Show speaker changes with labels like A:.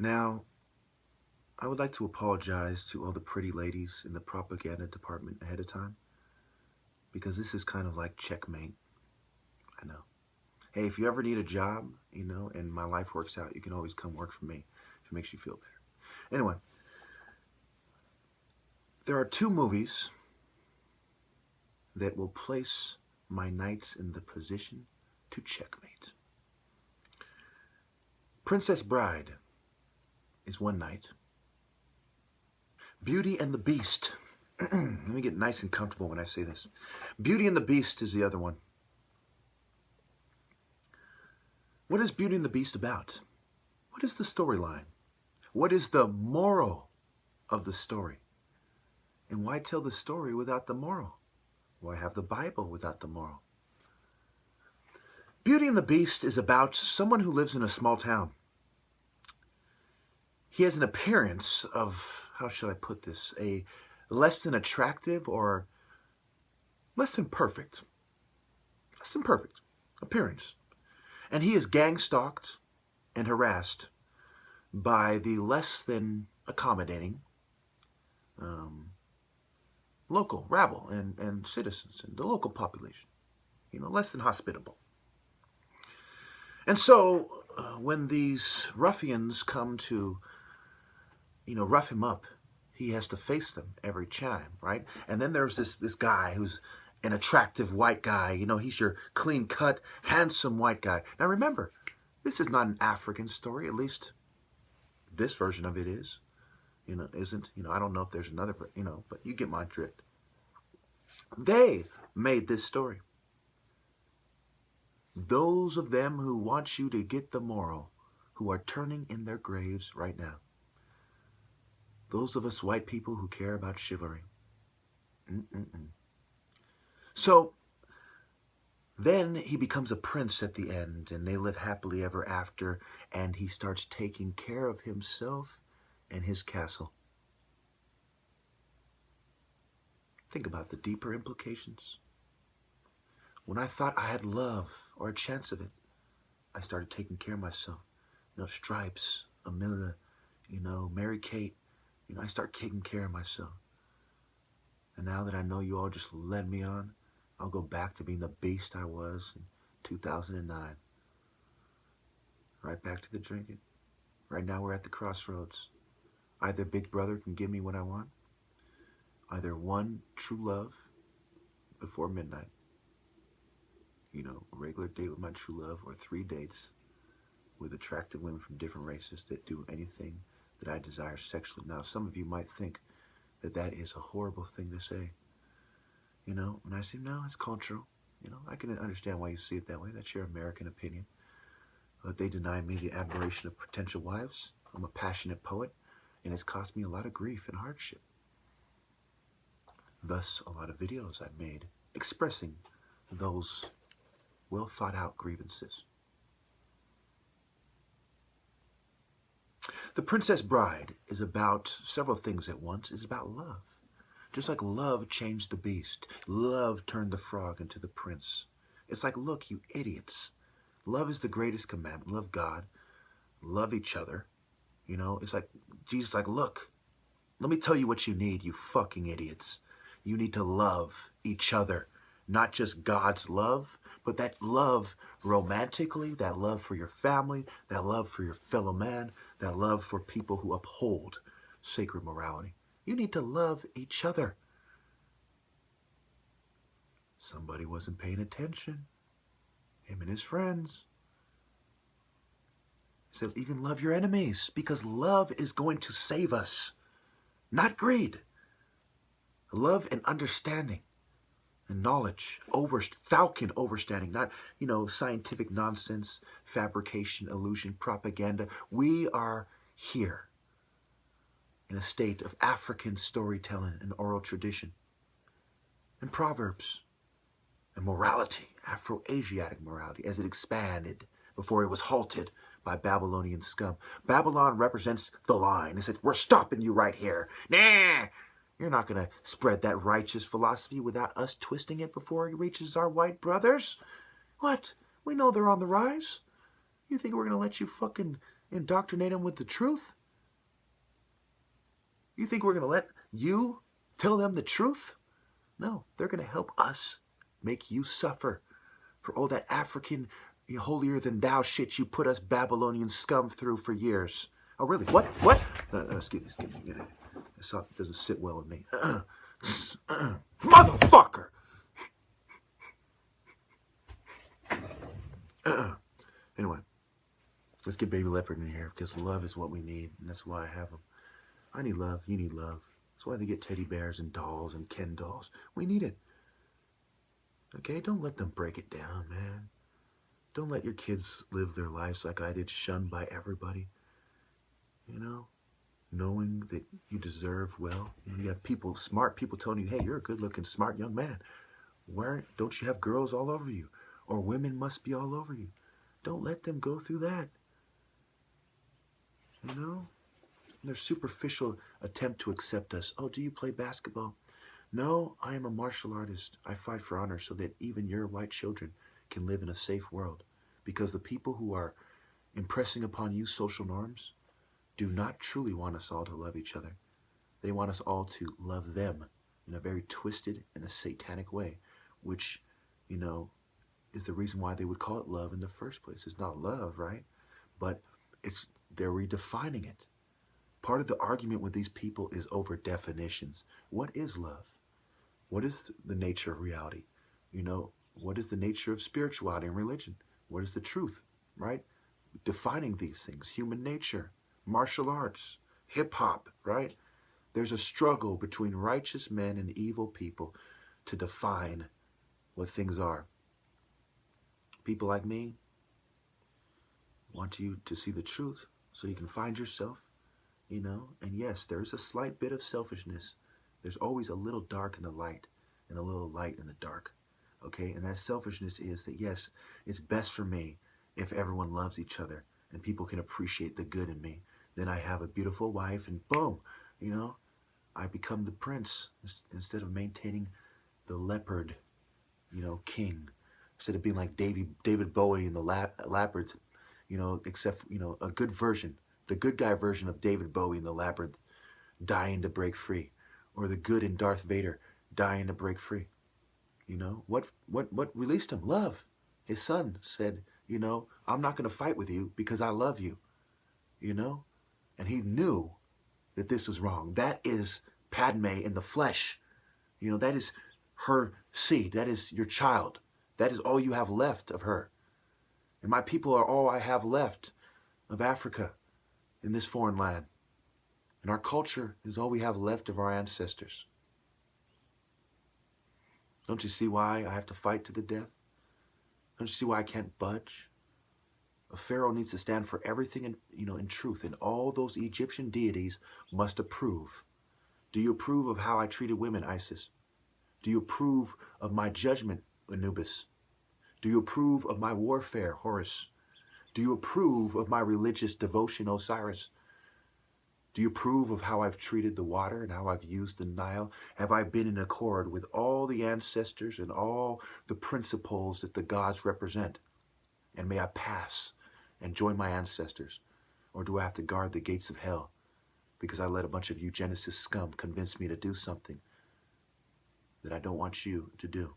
A: Now, I would like to apologize to all the pretty ladies in the propaganda department ahead of time because this is kind of like checkmate. I know. Hey, if you ever need a job, and my life works out, you can always come work for me if it makes you feel better. Anyway, there are two movies that will place my knights in the position to checkmate. Princess Bride is one knight. Beauty and the Beast. Let me get nice and comfortable when I say this. Beauty and the Beast is the other one. What is Beauty and the Beast about? What is the storyline? What is the moral of the story? And why tell the story without the moral? Why have the Bible without the moral? Beauty and the Beast is about someone who lives in a small town. He has an appearance of, how should I put this, a less than attractive or less than perfect appearance. And he is gang-stalked and harassed by the less than accommodating local rabble and citizens and the local population, less than hospitable. And so when these ruffians come to, rough him up, he has to face them every time, right? And then there's this guy who's an attractive white guy. He's your clean-cut, handsome white guy. Now remember, this is not an African story, at least this version of it is. Isn't. I don't know if there's another, but you get my drift. They made this story. Those of them who want you to get the moral, who are turning in their graves right now. Those of us white people who care about chivalry. So, then he becomes a prince at the end, and they live happily ever after, and he starts taking care of himself and his castle. Think about the deeper implications. When I thought I had love or a chance of it, I started taking care of myself. Stripes, Amelia, Mary Kate, I start taking care of myself. And now that I know you all just led me on, I'll go back to being the beast I was in 2009. Right back to the drinking. Right now we're at the crossroads. Either Big Brother can give me what I want, either one true love before midnight, a regular date with my true love, or 3 dates with attractive women from different races that do anything that I desire sexually. Now, some of you might think that that is a horrible thing to say. And I say, no, it's cultural. I can understand why you see it that way. That's your American opinion. But they deny me the admiration of potential wives. I'm a passionate poet, and it's cost me a lot of grief and hardship. Thus, a lot of videos I've made expressing those well thought out grievances. The Princess Bride is about several things at once. It's about love. Just like love changed the beast. Love turned the frog into the prince. It's like, look, you idiots. Love is the greatest commandment. Love God. Love each other. It's like, Jesus like, look, let me tell you what you need, you fucking idiots. You need to love each other. Not just God's love, but that love romantically, that love for your family, that love for your fellow man, that love for people who uphold sacred morality. You need to love each other. Somebody wasn't paying attention. Him and his friends. He said, even love your enemies, because love is going to save us. Not greed. Love and understanding. And knowledge, falcon overstanding, not, scientific nonsense, fabrication, illusion, propaganda. We are here in a state of African storytelling and oral tradition, and proverbs, and morality, Afro-Asiatic morality, as it expanded before it was halted by Babylonian scum. Babylon represents the line. It said, we're stopping you right here. Nah! You're not going to spread that righteous philosophy without us twisting it before it reaches our white brothers. What? We know they're on the rise. You think we're going to let you fucking indoctrinate them with the truth? You think we're going to let you tell them the truth? No, they're going to help us make you suffer for all that African holier than thou shit you put us Babylonian scum through for years. Oh, really? What? What? Excuse me. It doesn't sit well with me. Motherfucker! Anyway, let's get Baby Leopard in here because love is what we need, and that's why I have him. I need love. You need love. That's why they get teddy bears and dolls and Ken dolls. We need it. Okay? Don't let them break it down, man. Don't let your kids live their lives like I did, shunned by everybody. You know? Knowing that you deserve well. You have people, smart people telling you, hey, you're a good-looking, smart young man. Why don't you have girls all over you? Or women must be all over you. Don't let them go through that. You know? Their superficial attempt to accept us. Oh, do you play basketball? No, I am a martial artist. I fight for honor so that even your white children can live in a safe world. Because the people who are impressing upon you social norms do not truly want us all to love each other. They want us all to love them in a very twisted and a satanic way, which, you know, is the reason why they would call it love in the first place. It's not love, right? But they're redefining it. Part of the argument with these people is over definitions. What is love? What is the nature of reality? You know, what is the nature of spirituality and religion? What is the truth, right? Defining these things, human nature, martial arts, hip-hop, right? There's a struggle between righteous men and evil people to define what things are. People like me want you to see the truth so you can find yourself, you know? And yes, there is a slight bit of selfishness. There's always a little dark in the light and a little light in the dark, okay? And that selfishness is that, yes, it's best for me if everyone loves each other and people can appreciate the good in me. Then I have a beautiful wife and boom, you know, I become the prince instead of maintaining the leopard, you know, king. Instead of being like David Bowie in the Labyrinth, you know, except, you know, a good version, the good guy version of David Bowie in the Labyrinth, dying to break free, or the good in Darth Vader, dying to break free. You know, what released him? Love. His son said, you know, I'm not going to fight with you because I love you, you know? And he knew that this was wrong. That is Padme in the flesh. You know, that is her seed. That is your child. That is all you have left of her. And my people are all I have left of Africa in this foreign land. And our culture is all we have left of our ancestors. Don't you see why I have to fight to the death? Don't you see why I can't budge? A pharaoh needs to stand for everything in truth, and all those Egyptian deities must approve. Do you approve of how I treated women, Isis? Do you approve of my judgment, Anubis? Do you approve of my warfare, Horus? Do you approve of my religious devotion, Osiris? Do you approve of how I've treated the water and how I've used the Nile? Have I been in accord with all the ancestors and all the principles that the gods represent? And may I pass and join my ancestors? Or do I have to guard the gates of hell because I let a bunch of eugenicist scum convince me to do something that I don't want you to do?